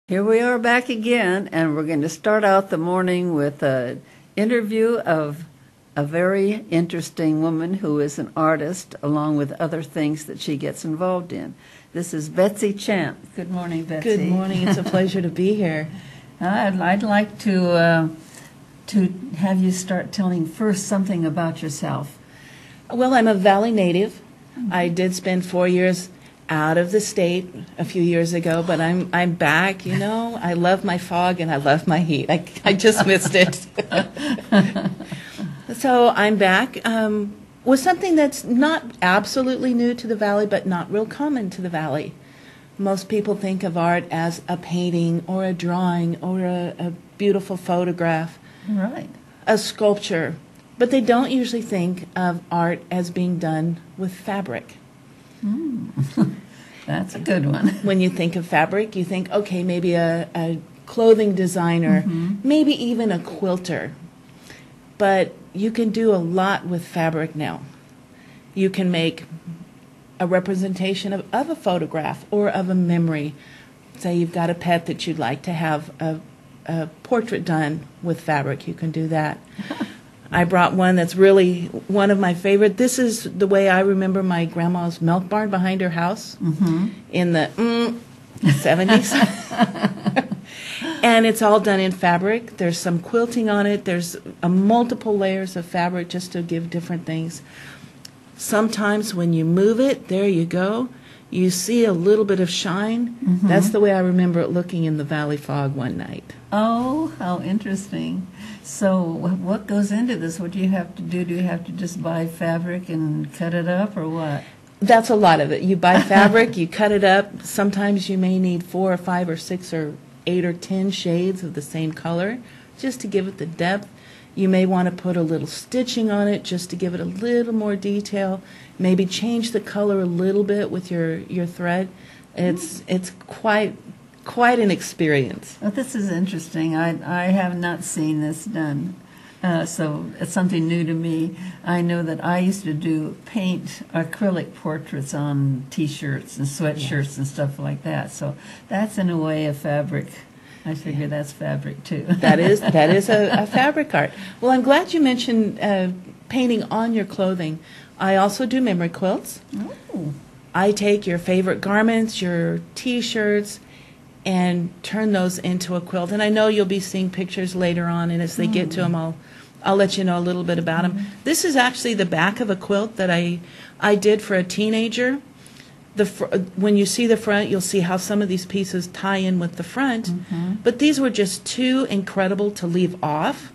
Here we are back again, and we're going to start out the morning with an interview of a very interesting woman who is an artist, along with other things that she gets involved in. This is Betsy Champ. Good morning, Betsy. Good morning. It's a pleasure to be here. I'd like to have you start telling first something about yourself. Well, I'm a Valley native. I did spend 4 years out of the state a few years ago, but I'm back. You know, I love my fog and I love my heat. I just missed it. So I'm back with something that's not absolutely new to the Valley, but not real common to the Valley. Most people think of art as a painting or a drawing or a beautiful photograph, Right. a sculpture, but they don't usually think of art as being done with fabric. That's a good one. When you think of fabric, you think, okay, maybe a clothing designer, maybe even a quilter. But you can do a lot with fabric now. You can make a representation of a photograph or of a memory. Say you've got a pet that you'd like to have a portrait done with fabric. You can do that. I brought one that's really one of my favorite. This is the way I remember my grandma's milk barn behind her house in the 70s. And it's all done in fabric. There's some quilting on it. There's multiple layers of fabric just to give different things. Sometimes when you move it, there you go, you see a little bit of shine. That's the way I remember it looking in the valley fog one night. Oh, how interesting. So what goes into this? What do you have to do? Do you have to just buy fabric and cut it up, or what? That's a lot of it. You buy fabric, you cut it up. Sometimes you may need 4 or 5 or 6 or 8 or 10 shades of the same color just to give it the depth. You may want to put a little stitching on it just to give it a little more detail. Maybe change the color a little bit with your thread. It's quite an experience. Well, this is interesting. I have not seen this done, so it's something new to me. I know that I used to paint acrylic portraits on T-shirts and sweatshirts and stuff like that. So that's in a way a fabric. I figure that's fabric too. That is a fabric art. Well, I'm glad you mentioned painting on your clothing. I also do memory quilts. Oh. I take your favorite garments, your T-shirts, and turn those into a quilt. And I know you'll be seeing pictures later on, and as they get to them, I'll let you know a little bit about them. This is actually the back of a quilt that I did for a teenager. When you see the front, you'll see how some of these pieces tie in with the front. But these were just too incredible to leave off.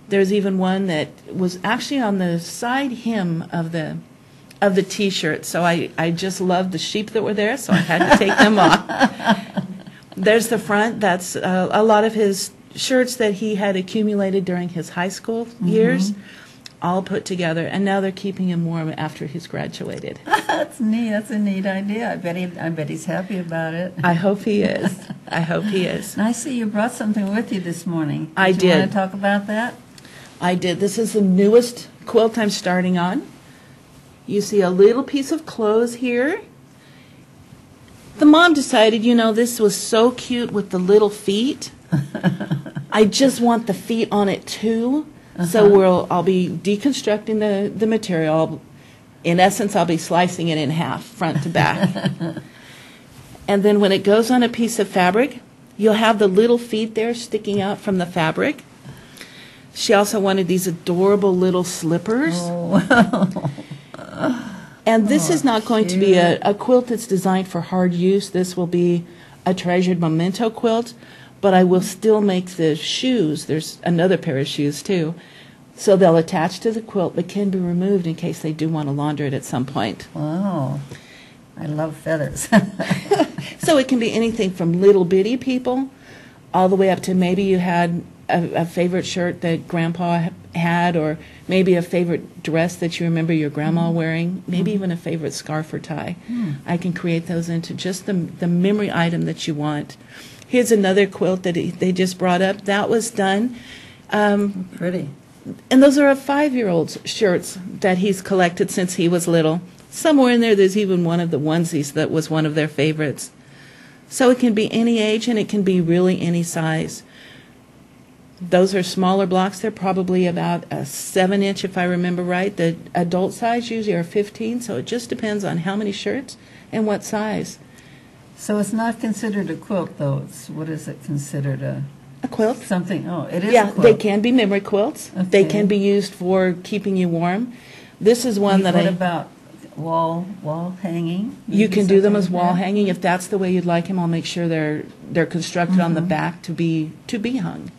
There's even one that was actually on the side hem of the T-shirt. So I just loved the sheep that were there, so I had to take them off. There's the front. That's a lot of his shirts that he had accumulated during his high school years, all put together. And now they're keeping him warm after he's graduated. That's neat. That's a neat idea. I bet he's happy about it. I hope he is. I hope he is. And I see you brought something with you this morning. I did. You want to talk about that? I did. This is the newest quilt I'm starting on. You see a little piece of clothes here. The mom decided, this was so cute with the little feet. I just want the feet on it too. So I'll be deconstructing the material. In essence, I'll be slicing it in half, front to back. And then when it goes on a piece of fabric, you'll have the little feet there sticking out from the fabric. She also wanted these adorable little slippers. Oh. And this is not going to be a quilt that's designed for hard use. This will be a treasured memento quilt, but I will still make the shoes. There's another pair of shoes, too. So they'll attach to the quilt, but can be removed in case they do want to launder it at some point. Wow. I love feathers. So it can be anything from little bitty people all the way up to maybe you had a favorite shirt that Grandpa had, or maybe a favorite dress that you remember your grandma wearing, maybe even a favorite scarf or tie. I can create those into just the memory item that you want. Here's another quilt that they just brought up. That was done. Pretty. And those are 5-year-old's shirts that he's collected since he was little. Somewhere in there's even one of the onesies that was one of their favorites. So it can be any age and it can be really any size. Those are smaller blocks. They're probably about a 7-inch, if I remember right. The adult size usually are 15, so it just depends on how many shirts and what size. So it's not considered a quilt, though. What is it considered? A quilt? Something. Oh, it is. Yeah, a quilt. they can be memory quilts. Okay. They can be used for keeping you warm. This is one that What about wall hanging? You can do them as Something like wall that? hanging if that's the way you'd like them. I'll make sure they're constructed on the back to be hung.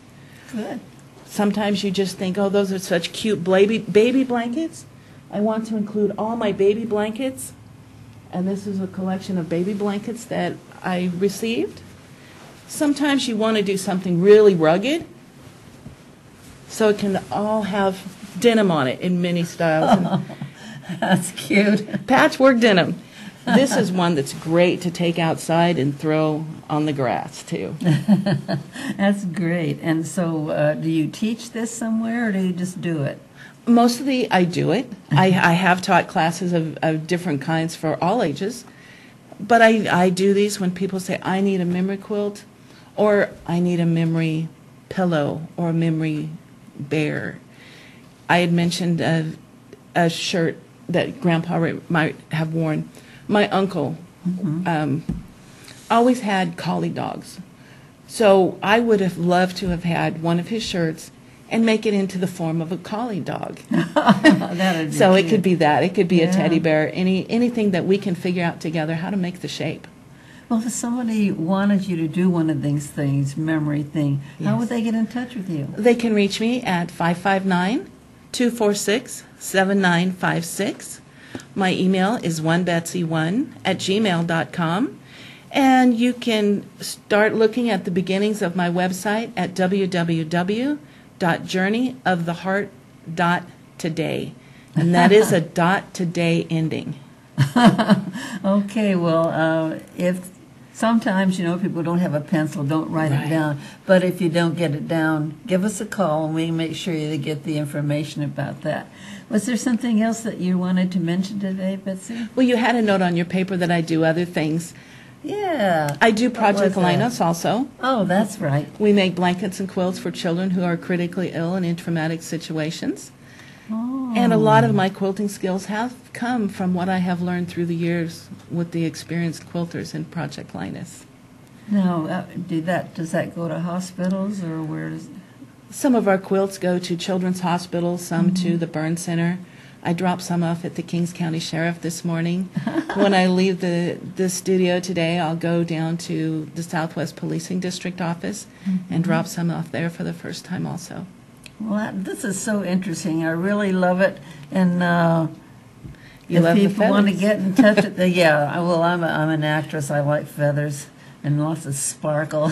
Good. Sometimes you just think, oh, those are such cute baby blankets. I want to include all my baby blankets, and this is a collection of baby blankets that I received. Sometimes you want to do something really rugged, so it can all have denim on it in many styles. That's cute. Patchwork denim. This is one that's great to take outside and throw on the grass, too. That's great. And so do you teach this somewhere, or do you just do it? Mostly I do it. I have taught classes of different kinds for all ages. But I do these when people say, I need a memory quilt, or I need a memory pillow, or a memory bear. I had mentioned a shirt that Grandpa might have worn. My uncle always had collie dogs. So I would have loved to have had one of his shirts and make it into the form of a collie dog. That'd be So it cute. could be that. It could be a Yeah. teddy bear, anything that we can figure out together how to make the shape. Well, if somebody wanted you to do one of these things, memory thing, how Yes. would they get in touch with you? They can reach me at 559-246-7956. My email is onebetsy1@gmail.com. And you can start looking at the beginnings of my website at www.journeyoftheheart.today. And that is a .today ending. Okay, well, if sometimes, people don't have a pencil, don't write Right. it down. But if you don't get it down, give us a call and we can make sure you get the information about that. Was there something else that you wanted to mention today, Betsy? Well, you had a note on your paper that I do other things. Yeah. I do What Project was that? Linus also. Oh, that's right. We make blankets and quilts for children who are critically ill and in traumatic situations. Oh. And a lot of my quilting skills have come from what I have learned through the years with the experienced quilters in Project Linus. Now, does that go to hospitals or where does? Some of our quilts go to Children's Hospital, some to the Burn Center. I dropped some off at the Kings County Sheriff this morning. When I leave the studio today, I'll go down to the Southwest Policing District office and drop some off there for the first time also. Well, this is so interesting. I really love it. And You if love the people want to feathers. get in touch with well, I'm an actress. I like feathers and lots of sparkle.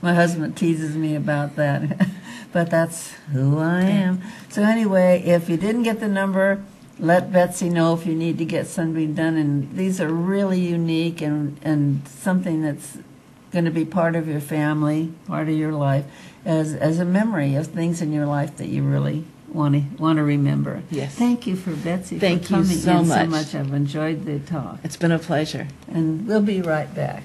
My husband teases me about that. But that's who I am. So anyway, if you didn't get the number, let Betsy know if you need to get something done. And these are really unique and something that's going to be part of your family, part of your life, as a memory of things in your life that you really want to remember. Yes. Thank you for Betsy Thank for you coming so in much. so much. I've enjoyed the talk. It's been a pleasure. And we'll be right back.